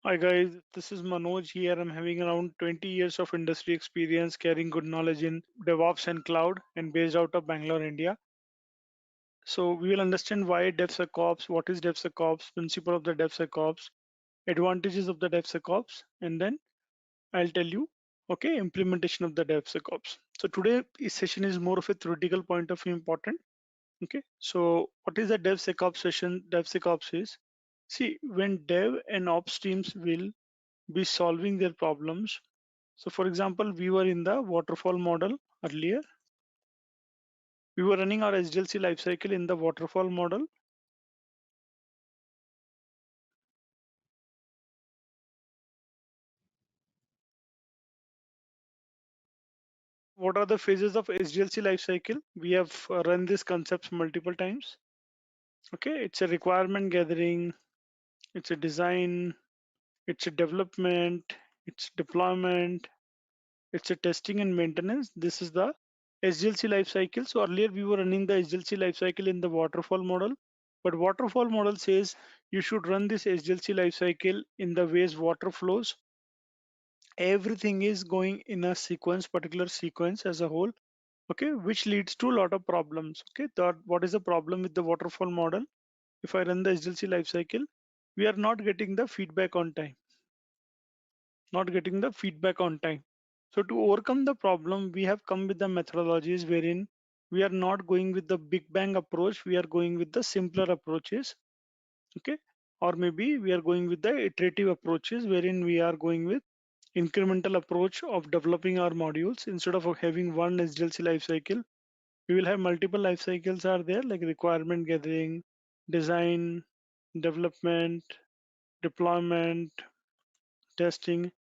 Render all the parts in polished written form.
Hi guys, this is Manoj here. I'm having around 20 years of industry experience carrying good knowledge in DevOps and cloud and based out of Bangalore, India. So we will understand why DevSecOps, what is DevSecOps, principle of the DevSecOps, advantages of the DevSecOps, and then I'll tell you, okay, implementation of the DevSecOps. So today session is more of a theoretical point of view important. Okay, so what is the DevSecOps session? DevSecOps is, see, when Dev and Ops teams will be solving their problems. So for example, we were in the waterfall model earlier. We were running our SDLC lifecycle in the waterfall model. What are the phases of SDLC lifecycle? We have run these concepts multiple times. Okay, it's a requirement gathering, it's a design, it's a development, it's deployment, it's a testing and maintenance. This is the SDLC lifecycle. So earlier we were running the SDLC lifecycle in the waterfall model, but waterfall model says you should run this SDLC lifecycle in the ways water flows. Everything is going in a sequence, particular sequence as a whole, okay, which leads to a lot of problems. Okay, what is the problem with the waterfall model? If I run the SDLC lifecycle, we are not getting the feedback on time, not getting the feedback on time. So to overcome the problem, we have come with the methodologies wherein we are not going with the big bang approach, we are going with the simpler approaches, okay? Or maybe we are going with the iterative approaches wherein we are going with incremental approach of developing our modules. Instead of having one SDLC lifecycle, we will have multiple life cycles are there, like requirement gathering, design, development, deployment, testing,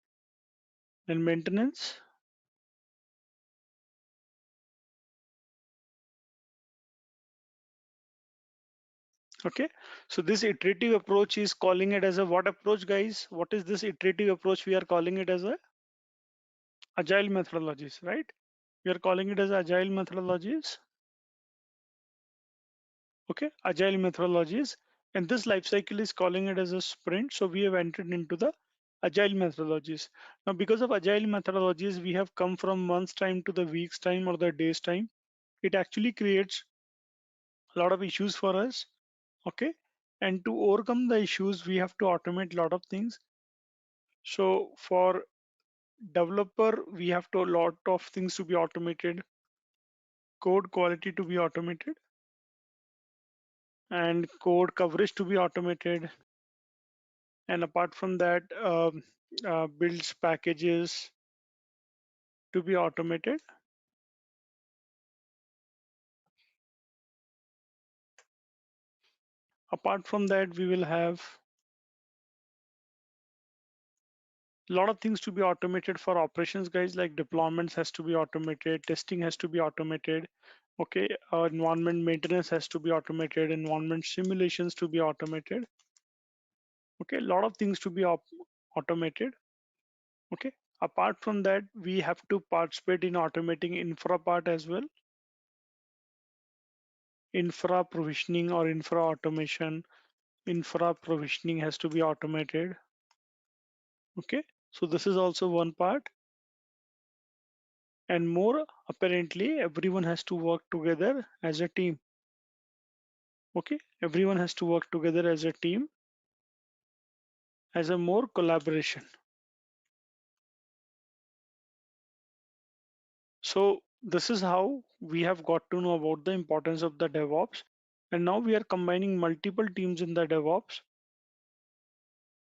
and maintenance. Okay, so this iterative approach is calling it as a what approach, guys? What is this iterative approach? We are calling it as a agile methodologies, right? We are calling it as agile methodologies. Okay, agile methodologies, and this life cycle is calling it as a sprint. So we have entered into the agile methodologies. Now, because of agile methodologies, we have come from months time to the weeks time or the days time. It actually creates a lot of issues for us. Okay, and to overcome the issues, we have to automate a lot of things. So for developer, we have to a lot of things to be automated, code quality to be automated, and code coverage to be automated. And apart from that, builds packages to be automated. Apart from that, we will have a lot of things to be automated for operations, guys, like deployments has to be automated, testing has to be automated. Okay, environment maintenance has to be automated, environment simulations to be automated. Okay, a lot of things to be automated. Okay, apart from that, we have to participate in automating infra part as well. Infra provisioning or infra automation. Infra provisioning has to be automated. Okay, so this is also one part. And more apparently, everyone has to work together as a team. Okay, everyone has to work together as a team, as a more collaboration. So this is how we have got to know about the importance of the DevOps. And now we are combining multiple teams in the DevOps,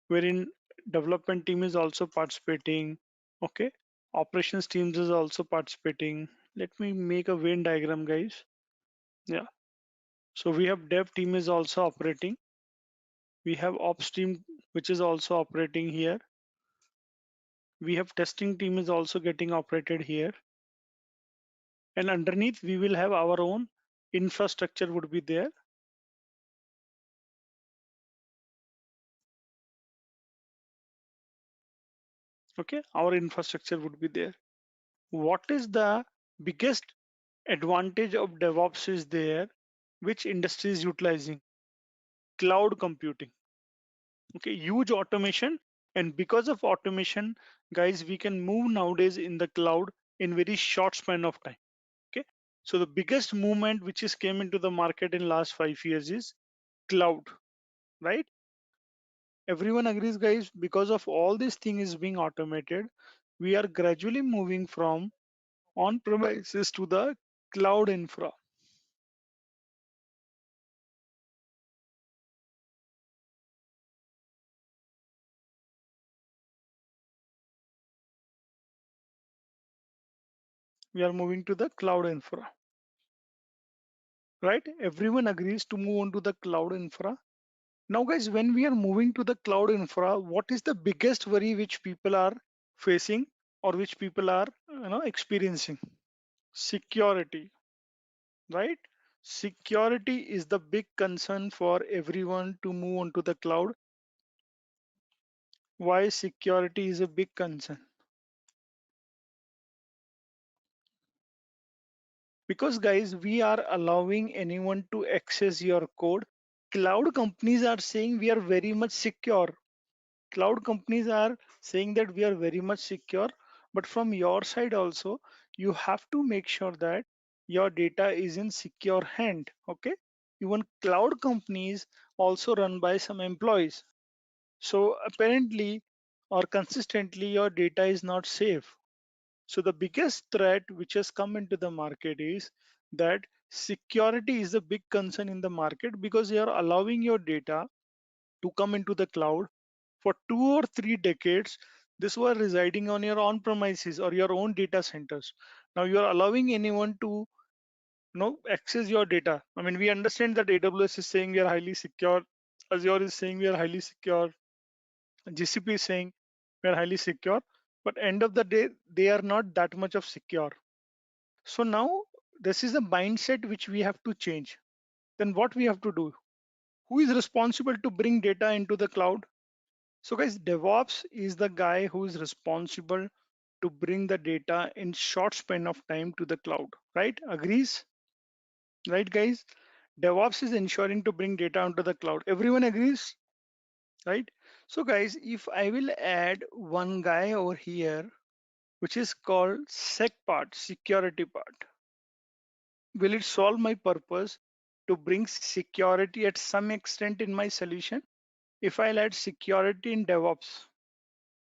wherein development team is also participating. Okay, operations teams is also participating. Let me make a Venn diagram, guys. Yeah, so we have dev team is also operating. We have ops team which is also operating here. We have testing team is also getting operated here. And underneath we will have our own infrastructure would be there. Okay, our infrastructure would be there. What is the biggest advantage of DevOps is there, which industry is utilizing? Cloud computing. Okay, huge automation And because of automation, guys, we can move nowadays in the cloud in very short span of time. Okay. So the biggest movement which is came into the market in last 5 years is cloud, right? Everyone agrees, guys, because of all this thing is being automated, we are gradually moving from on premises to the cloud infra. We are moving to the cloud infra, right? Everyone agrees to move on to the cloud infra. Now, guys, when we are moving to the cloud infra, what is the biggest worry which people are facing or which people are experiencing? Security, right? Security is the big concern for everyone to move on to the cloud. Why security is a big concern? Because, guys, we are allowing anyone to access your code. Cloud companies are saying we are very much secure. Cloud companies are saying that we are very much secure, but from your side also, you have to make sure that your data is in secure hand. Okay. Even cloud companies also run by some employees. So apparently or consistently, your data is not safe. So the biggest threat which has come into the market is that security is a big concern in the market because you are allowing your data to come into the cloud for 2 or 3 decades. This was residing on your on premises or your own data centers. Now you are allowing anyone to access your data. I mean, we understand that AWS is saying we are highly secure, Azure is saying we are highly secure, GCP is saying we are highly secure, but end of the day they are not that much of secure. So now this is a mindset which we have to change. Then what we have to do? Who is responsible to bring data into the cloud? So guys, DevOps is the guy who is responsible to bring the data in short span of time to the cloud, right? Agrees? Right, guys? DevOps is ensuring to bring data onto the cloud. Everyone agrees, right? So guys, if I will add one guy over here, which is called sec part, security part, will it solve my purpose to bring security at some extent in my solution? If I'll add security in DevOps,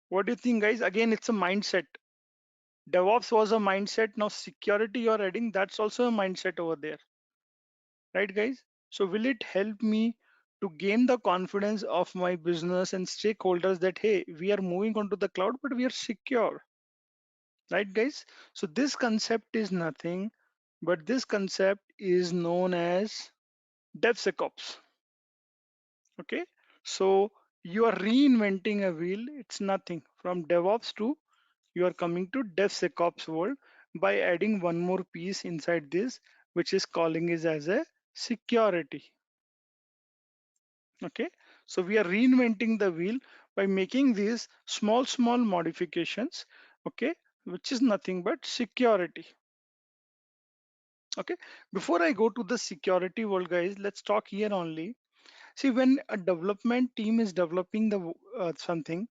what do you think, guys? Again, it's a mindset. DevOps was a mindset. Now security you're adding, that's also a mindset over there, right, guys? So will it help me to gain the confidence of my business and stakeholders that, hey, we are moving on to the cloud, but we are secure, right, guys? So this concept is nothing, but this concept is known as DevSecOps. Okay. So you are reinventing a wheel. It's nothing from DevOps to you are coming to DevSecOps world by adding one more piece inside this, which is calling is as a security. Okay. So we are reinventing the wheel by making these small modifications. Okay. Which is nothing but security. Okay. Before I go to the security world, guys, let's talk here only. See, when a development team is developing the something,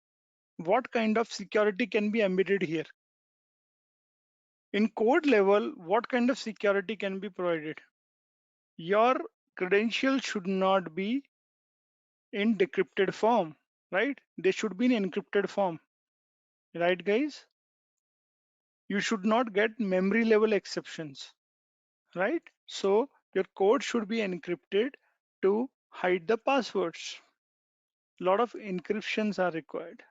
what kind of security can be embedded here? In code level, what kind of security can be provided? Your credentials should not be in decrypted form, right? They should be in encrypted form, right, guys? You should not get memory level exceptions, right? So your code should be encrypted to hide the passwords. A lot of encryptions are required.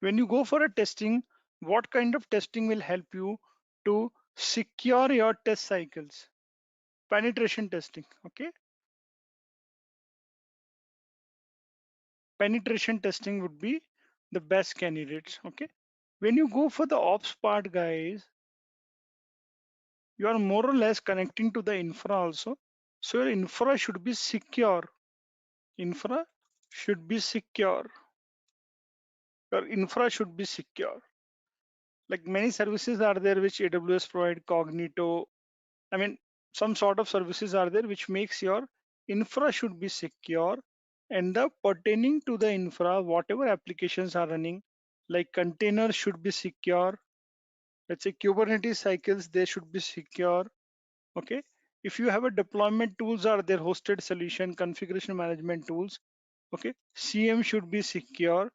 When you go for a testing, what kind of testing will help you to secure your test cycles? Penetration testing. Okay. Penetration testing would be the best candidates. Okay. When you go for the ops part, guys, you are more or less connecting to the infra also. So your infra should be secure. Infra should be secure. Your infra should be secure. Like many services are there which AWS provide, Cognito. I mean, some sort of services are there which makes your infra should be secure. And the pertaining to the infra, whatever applications are running, like containers should be secure. Let's say Kubernetes cycles, they should be secure. Okay. If you have a deployment tools or their hosted solution, configuration management tools, okay, CM should be secure.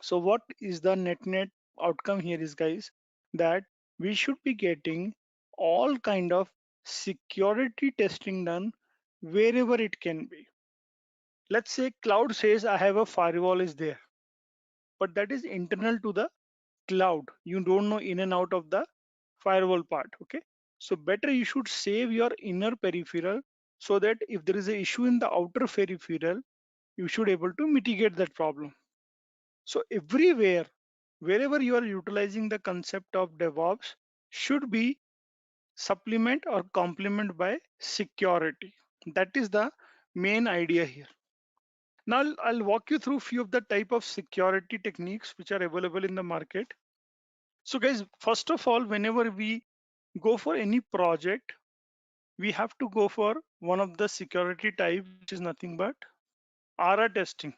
So what is the net outcome here is, guys, that we should be getting all kind of security testing done wherever it can be. Let's say cloud says I have a firewall is there, but that is internal to the cloud. You don't know in and out of the firewall part. Okay. So better you should save your inner peripheral so that if there is an issue in the outer peripheral, you should able to mitigate that problem. So everywhere, wherever you are utilizing the concept of DevOps should be supplement or complement by security. That is the main idea here. Now I'll walk you through few of the type of security techniques which are available in the market. So guys, first of all, whenever we go for any project, we have to go for one of the security type, which is nothing but ARA testing.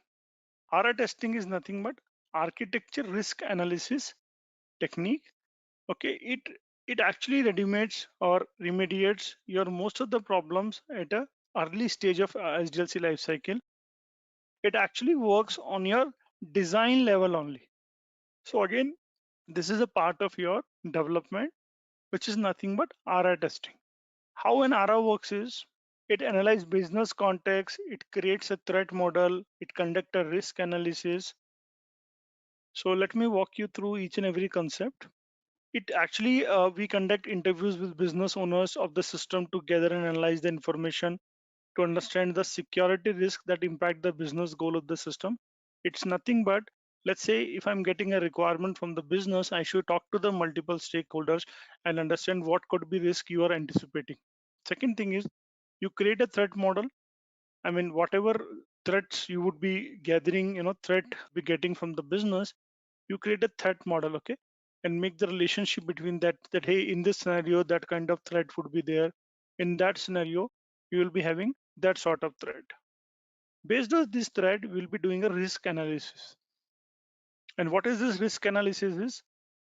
ARA testing is nothing but architecture risk analysis technique. Okay, it actually remediates your most of the problems at a early stage of SDLC life cycle. It actually works on your design level only. So again, this is a part of your development, which is nothing but ARA testing. How an ARA works is it analyzes business context, it creates a threat model, it conducts a risk analysis. So let me walk you through each and every concept. It actually, we conduct interviews with business owners of the system to gather and analyze the information to understand the security risk that impact the business goal of the system. It's nothing but, let's say if I'm getting a requirement from the business, I should talk to the multiple stakeholders and understand what could be risk you are anticipating. Second thing is you create a threat model. I mean, whatever threats you would be gathering, threat be getting from the business, you create a threat model, okay, and make the relationship between that hey, in this scenario that kind of threat would be there, in that scenario you will be having that sort of threat. Based on this threat, we'll be doing a risk analysis. And what is this risk analysis is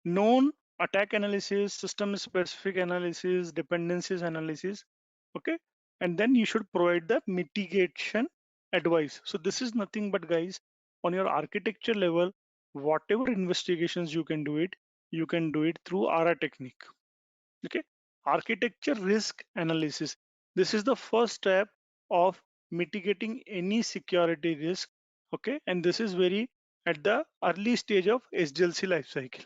known attack analysis, system specific analysis, dependencies analysis, okay, and then you should provide the mitigation advice. So this is nothing but, guys, on your architecture level, whatever investigations you can do it through ARA technique. Okay, architecture risk analysis, this is the first step of mitigating any security risk. Okay, and this is very at the early stage of SDLC lifecycle.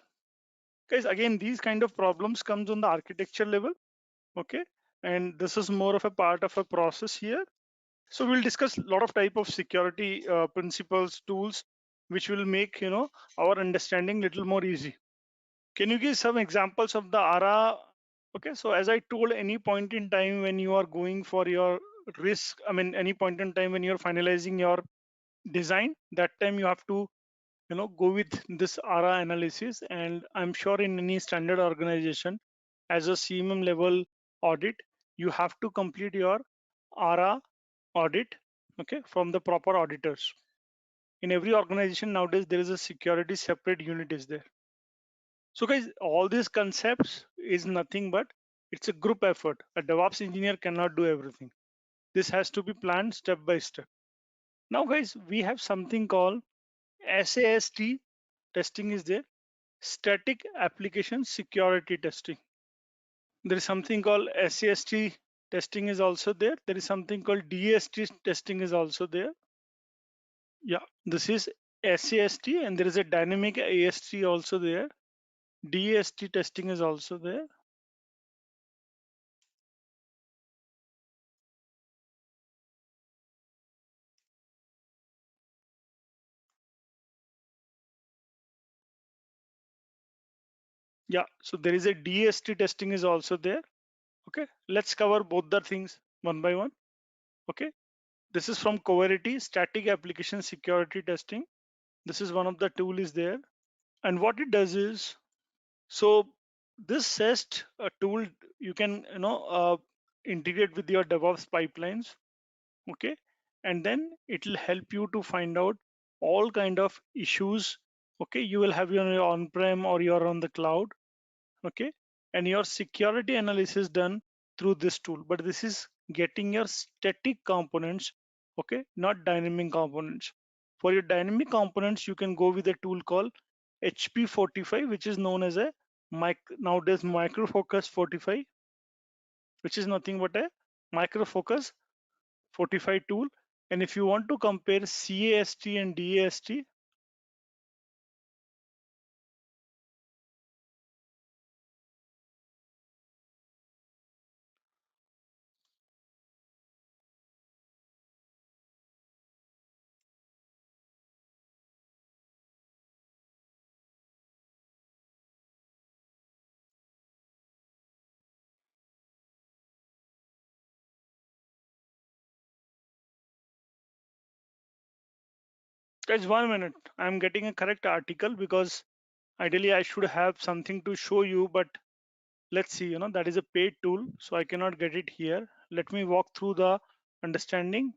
Guys, again, these kind of problems comes on the architecture level. Okay, and this is more of a part of a process here. So we'll discuss a lot of type of security principles, tools, which will make our understanding little more easy. Can you give some examples of the ARA? Okay, so as I told, any point in time when you are going for your risk, I mean, any point in time when you're finalizing your design, that time you have to go with this ARA analysis. And I'm sure in any standard organization, as a CMM level audit, you have to complete your ARA audit, okay, from the proper auditors. In every organization nowadays, there is a security separate unit is there. So guys, all these concepts is nothing but it's a group effort. A DevOps engineer cannot do everything. This has to be planned step by step. Now guys, we have something called SAST testing is there, static application security testing. There is something called SAST testing is also there. There is something called DST testing is also there. Yeah, this is SAST, and there is a dynamic AST also there. DST testing is also there. Yeah, so there is a DST testing is also there. Okay, let's cover both the things one by one. Okay, this is from Coverity, static application security testing. This is one of the tool is there. And what it does is, so this SEST tool, you can integrate with your DevOps pipelines. Okay, and then it will help you to find out all kind of issues. Okay, you will have your on-prem or you're on the cloud. Okay, and your security analysis done through this tool, but this is getting your static components, okay, not dynamic components. For your dynamic components, you can go with a tool called HP45, which is known as a nowadays micro focus 45, which is nothing but a micro focus 45 tool. And if you want to compare CAST and DAST, guys, 1 minute. I'm getting a correct article because ideally I should have something to show you, but let's see, that is a paid tool, so I cannot get it here. Let me walk through the understanding.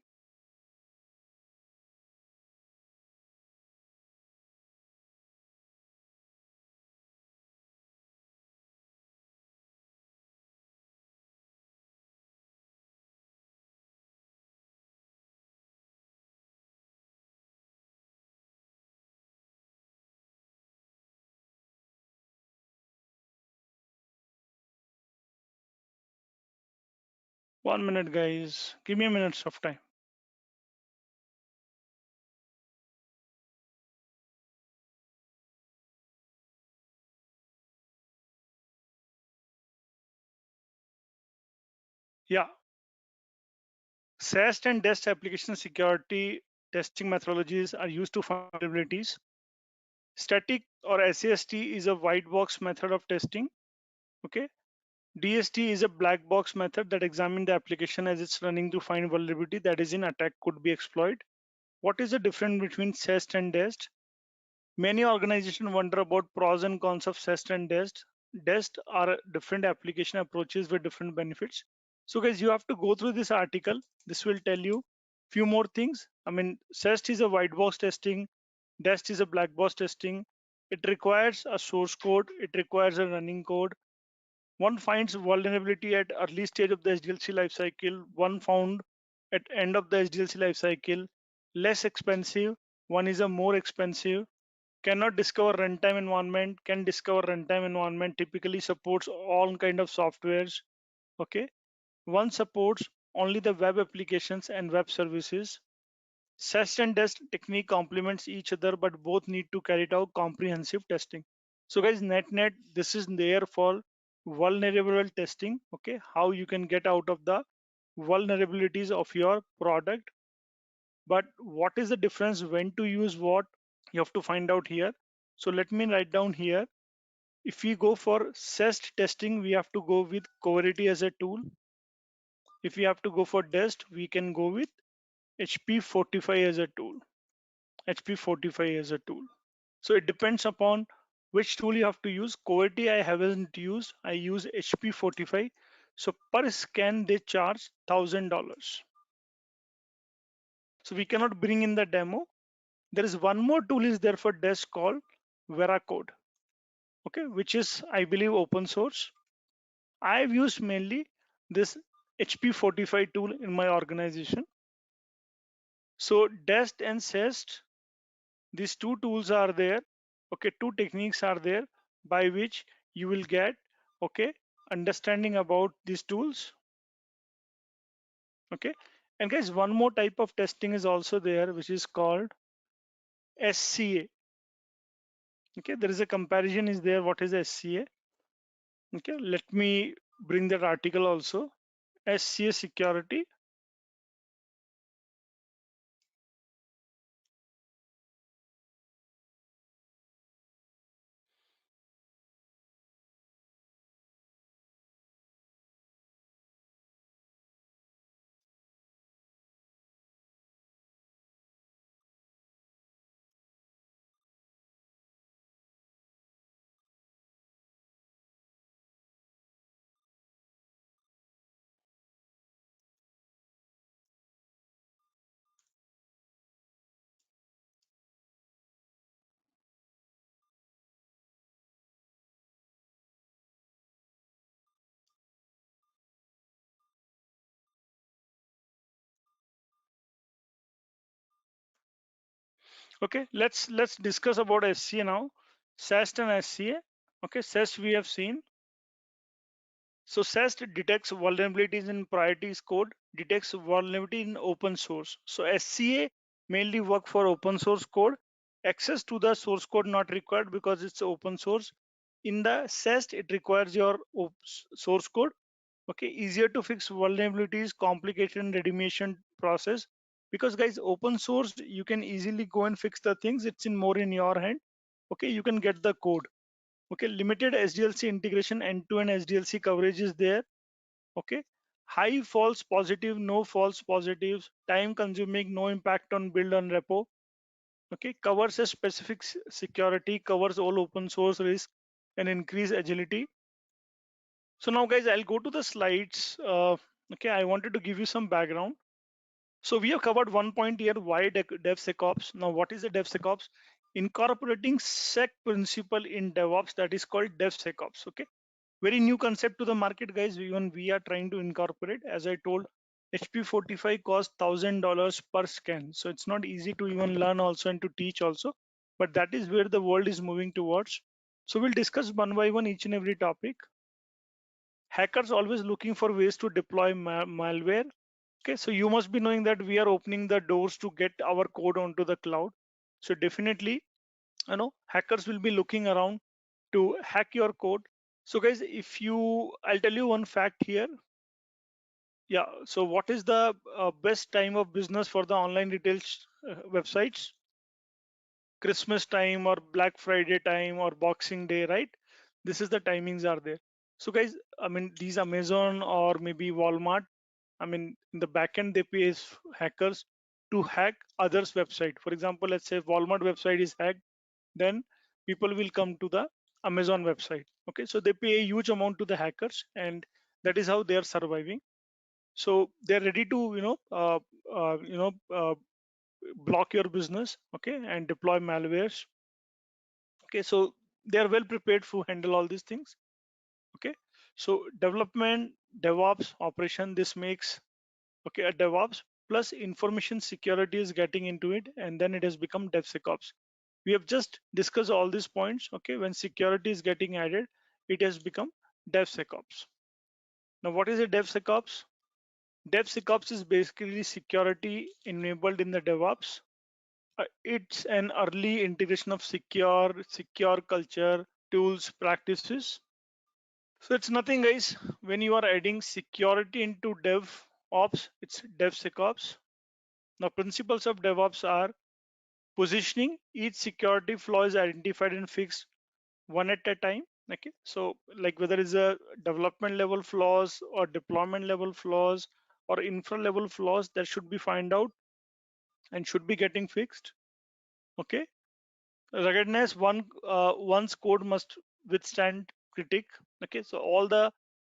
1 minute, guys. Give me a minute of time. Yeah, SAST and DEST application security testing methodologies are used to find vulnerabilities. Static or SAST is a white box method of testing. Okay. DST is a black box method that examines the application as it's running to find vulnerability that is in attack could be exploited. What is the difference between SAST and DEST? Many organizations wonder about pros and cons of SEST and DEST. DEST are different application approaches with different benefits. So guys, you have to go through this article. This will tell you few more things. I mean, SEST is a white box testing. DEST is a black box testing. It requires a source code. It requires a running code. One finds vulnerability at early stage of the SDLC lifecycle. One found at end of the SDLC lifecycle. Less expensive. One is a more expensive. Cannot discover runtime environment, can discover runtime environment, typically supports all kind of softwares. Okay, one supports only the web applications and web services. SEST and DEST technique complements each other, but both need to carry out comprehensive testing. So guys, net this is there for vulnerable testing. Okay, how you can get out of the vulnerabilities of your product. But what is the difference when to use what? You have to find out here. So let me write down here. If we go for SEST testing, we have to go with Coverity as a tool. If we have to go for DEST, we can go with HP45 as a tool. HP45 as a tool. So it depends upon which tool you have to use. Coverity I haven't used. I use HP45. So per scan they charge $1,000. So we cannot bring in the demo. There is one more tool is there for DEST called Veracode. Okay, which is I believe open source. I've used mainly this HP45 tool in my organization. So DEST and SEST, these two tools are there. Okay, two techniques are there by which you will get, okay, understanding about these tools. Okay, and guys, one more type of testing is also there, which is called SCA. Okay, there is a comparison is there. What is SCA? Okay, let me bring that article also. SCA security. Okay, let's discuss about SCA now. SAST and SCA. Okay, SAST we have seen. So SAST detects vulnerabilities in priorities code, detects vulnerability in open source. So SCA mainly work for open source code. Access to the source code not required because it's open source. In the SAST, it requires your source code. Okay, easier to fix vulnerabilities, complicated remediation process. Because guys, open source, you can easily go and fix the things. It's in more in your hand. Okay, you can get the code. Okay, limited SDLC integration, end-to-end SDLC coverage is there. Okay, high false positive, no false positives, time consuming, no impact on build on repo. Okay, covers a specific security, covers all open source risk and increase agility. So now guys, I'll go to the slides. Okay, I wanted to give you some background. So we have covered one point here, why DevSecOps. Now what is the DevSecOps? Incorporating sec principle in DevOps, that is called DevSecOps. Okay, very new concept to the market, guys. Even we are trying to incorporate. As I told, HP45 costs $1,000 per scan, so it's not easy to even learn also and to teach also, but that is where the world is moving towards. So we'll discuss one by one each and every topic. Hackers always looking for ways to deploy malware. Okay, so you must be knowing that we are opening the doors to get our code onto the cloud. So definitely, hackers will be looking around to hack your code. So guys, I'll tell you one fact here. Yeah, so what is the best time of business for the online retail websites? Christmas time or Black Friday time or Boxing Day, right? This is the timings are there. So guys, I mean, these Amazon or maybe Walmart, I mean, in the backend, they pay hackers to hack others' website. For example, let's say Walmart website is hacked, then people will come to the Amazon website. Okay, so they pay a huge amount to the hackers, and that is how they are surviving. So they're ready to, uh, you know, uh, block your business, okay, and deploy malwares. Okay, so they are well prepared to handle all these things. Okay, so development, DevOps, operation. This makes okay a DevOps plus information security is getting into it, and then it has become DevSecOps. We have just discussed all these points. Okay, when security is getting added, it has become DevSecOps. Now, what is a DevSecOps? DevSecOps is basically security enabled in the DevOps. It's an early integration of secure culture, tools, practices. So it's nothing, guys. When you are adding security into DevOps, it's DevSecOps. Now, principles of DevOps are positioning. Each security flaw is identified and fixed one at a time. Okay, so like whether it's a development level flaws or deployment level flaws or infra level flaws that should be find out and should be getting fixed. Okay, recognize one's code must withstand critique. Okay, so all the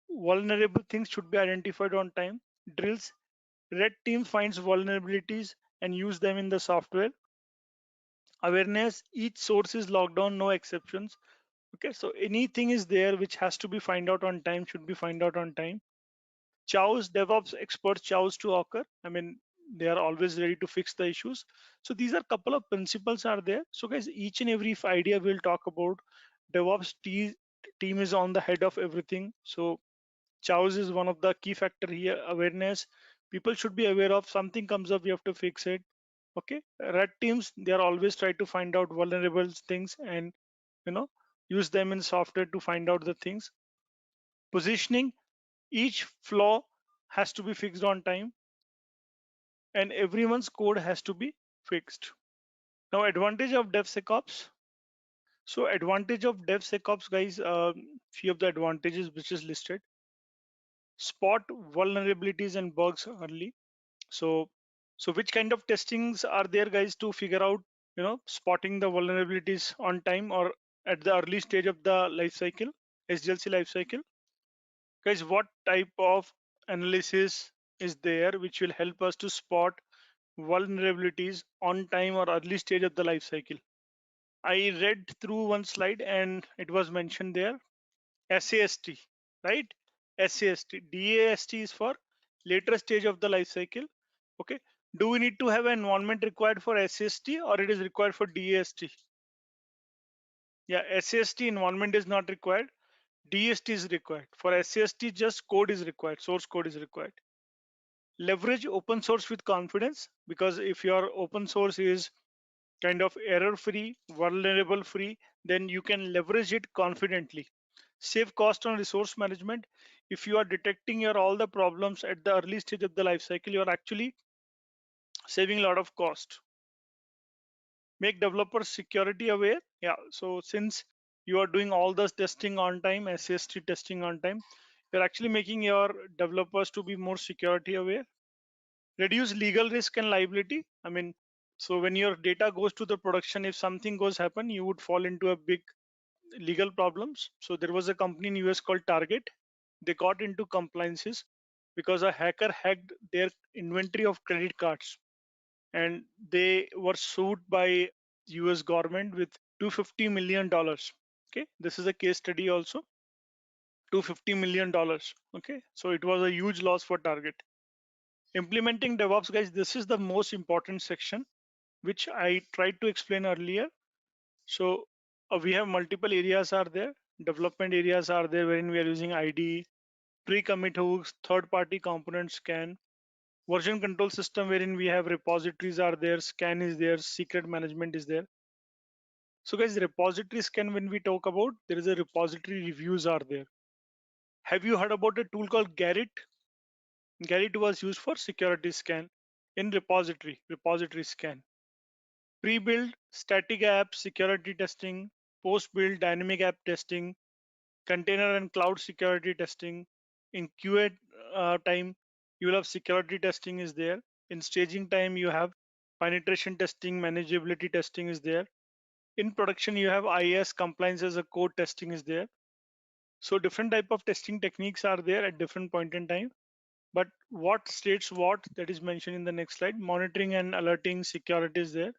vulnerable things should be identified on time. Drills, red team finds vulnerabilities and use them in the software. Awareness, each source is logged on, no exceptions. Okay, so anything is there which has to be find out on time should be find out on time. Chows, DevOps experts chows to occur. I mean, they are always ready to fix the issues. So these are couple of principles are there. So guys, each and every idea we'll talk about. DevOps team is on the head of everything. So chows is one of the key factor here. Awareness, people should be aware of something comes up, you have to fix it. Okay, red teams, they are always try to find out vulnerable things and you know use them in software to find out the things. Positioning, each flaw has to be fixed on time and everyone's code has to be fixed. Now, advantage of DevSecOps. So advantage of DevSecOps, guys, few of the advantages which is listed. Spot vulnerabilities and bugs early. So, so which kind of testings are there, guys, to figure out, spotting the vulnerabilities on time or at the early stage of the life cycle, SDLC life cycle? Guys, what type of analysis is there which will help us to spot vulnerabilities on time or early stage of the life cycle? I read through one slide and it was mentioned there, SAST, right? SAST, DAST is for later stage of the life cycle. Okay, Do we need to have an environment required for SAST or it is required for DAST? Yeah, SAST environment is not required. DST is required. For SAST, just code is required. Source code is required. Leverage open source with confidence, because if your open source is kind of error free, vulnerable free, then you can leverage it confidently. Save cost on resource management. If you are detecting your all the problems at the early stage of the life cycle, you are actually saving a lot of cost. Make developers security aware. Yeah, so since you are doing all this testing on time, SAST testing on time, you're actually making your developers to be more security aware. Reduce legal risk and liability. I mean, so when your data goes to the production, if something goes happen, you would fall into a big legal problems. So there was a company in US called Target. They got into compliances because a hacker hacked their inventory of credit cards, and they were sued by US government with $250 million. Okay, this is a case study also. $250 million. Okay, so it was a huge loss for Target. Implementing DevOps, guys, this is the most important section which I tried to explain earlier. So we have multiple areas are there. Development areas are there wherein we are using IDE, pre-commit hooks, third-party component scan, version control system wherein we have repositories are there, scan is there, secret management is there. So guys, repository scan, when we talk about, there is a repository reviews are there. Have you heard about a tool called Garrett? Garrett was used for security scan in repository scan. Pre-build static app security testing, post-build dynamic app testing, container and cloud security testing. In QA time, you will have security testing is there. In staging time, you have penetration testing, manageability testing is there. In production, you have IS compliance as a code testing is there. So different type of testing techniques are there at different point in time. But what states what, that is mentioned in the next slide. Monitoring and alerting security is there.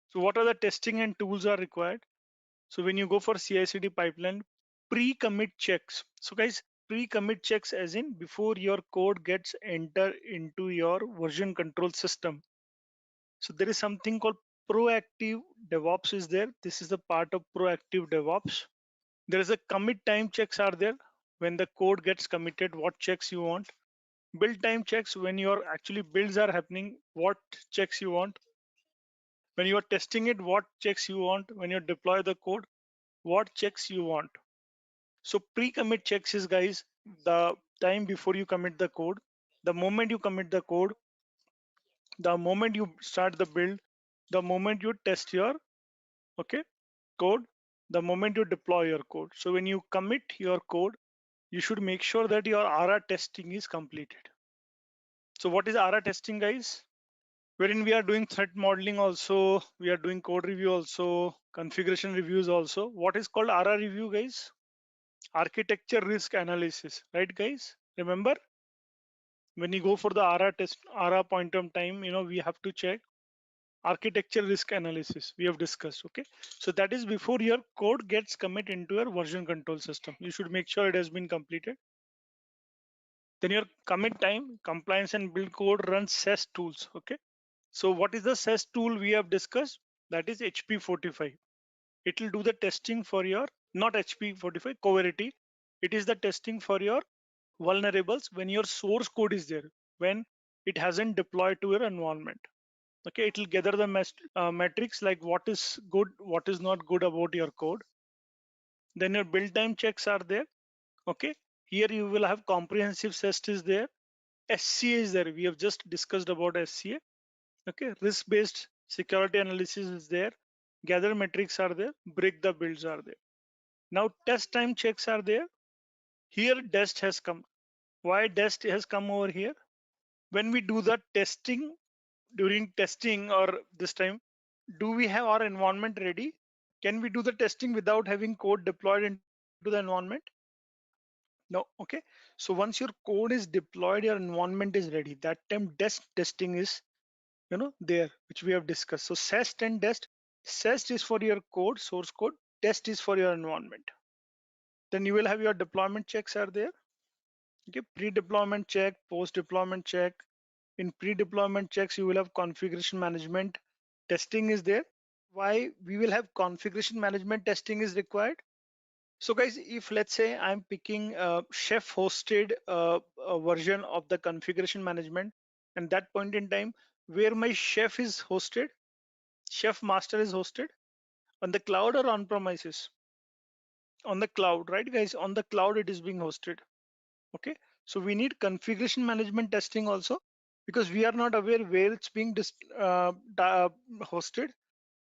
So what are the testing and tools are required? So when you go for CI/CD pipeline, pre-commit checks. So guys, pre-commit checks as in before your code gets entered into your version control system. So there is something called proactive DevOps is there. This is the part of proactive DevOps. There is a commit time checks are there. When the code gets committed, what checks you want. Build time checks, when your actually builds are happening, what checks you want. When you are testing it, what checks you want. When you deploy the code, what checks you want. So pre-commit checks is, guys, the time before you commit the code, the moment you commit the code, the moment you start the build, the moment you test your okay code, the moment you deploy your code. So when you commit your code, you should make sure that your RA testing is completed. So what is RA testing, guys? Wherein we are doing threat modeling also, we are doing code review also, configuration reviews also. What is called RA review, guys? Architecture risk analysis, right, guys? Remember, when you go for the RA test, RA point of time, we have to check architecture risk analysis. We have discussed, okay? So that is before your code gets commit into your version control system. You should make sure it has been completed. Then your commit time, compliance and build code runs SES tools, okay? So what is the SES tool we have discussed? That is HP45. It will do the testing for your, not HP45, Coverity. It is the testing for your vulnerables when your source code is there, when it hasn't deployed to your environment. Okay, it will gather the metrics like what is good, what is not good about your code. Then your build time checks are there. Okay, here you will have comprehensive test is there. SCA is there. We have just discussed about SCA. Okay, risk based security analysis is there. Gather metrics are there. Break the builds are there. Now test time checks are there. Here dest has come. Why dest has come over here? When we do the testing, during testing or this time, do we have our environment ready? Can we do the testing without having code deployed into the environment? No. Okay, so once your code is deployed, your environment is ready. That time dest testing is there, which we have discussed. So SEST and dest. SEST is for your code, source code. Dest is for your environment. Then you will have your deployment checks are there. Okay, pre-deployment check, post-deployment check, In pre-deployment checks, you will have configuration management testing is there. Why we will have configuration management testing is required? So guys, if let's say I'm picking a chef hosted version of the configuration management, and that point in time where my chef is hosted, chef master is hosted on the cloud or on premises? On the cloud, right guys? On the cloud it is being hosted. Okay, so we need configuration management testing also, because we are not aware where it's being hosted.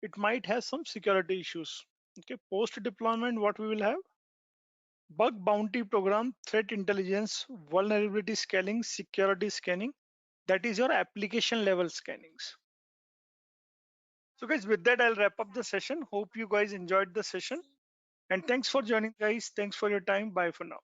It might have some security issues. Okay, post deployment, what we will have: bug bounty program, threat intelligence, vulnerability scanning, security scanning. That is your application level scannings. So guys, with that, I'll wrap up the session. Hope you guys enjoyed the session. And thanks for joining, guys. Thanks for your time. Bye for now.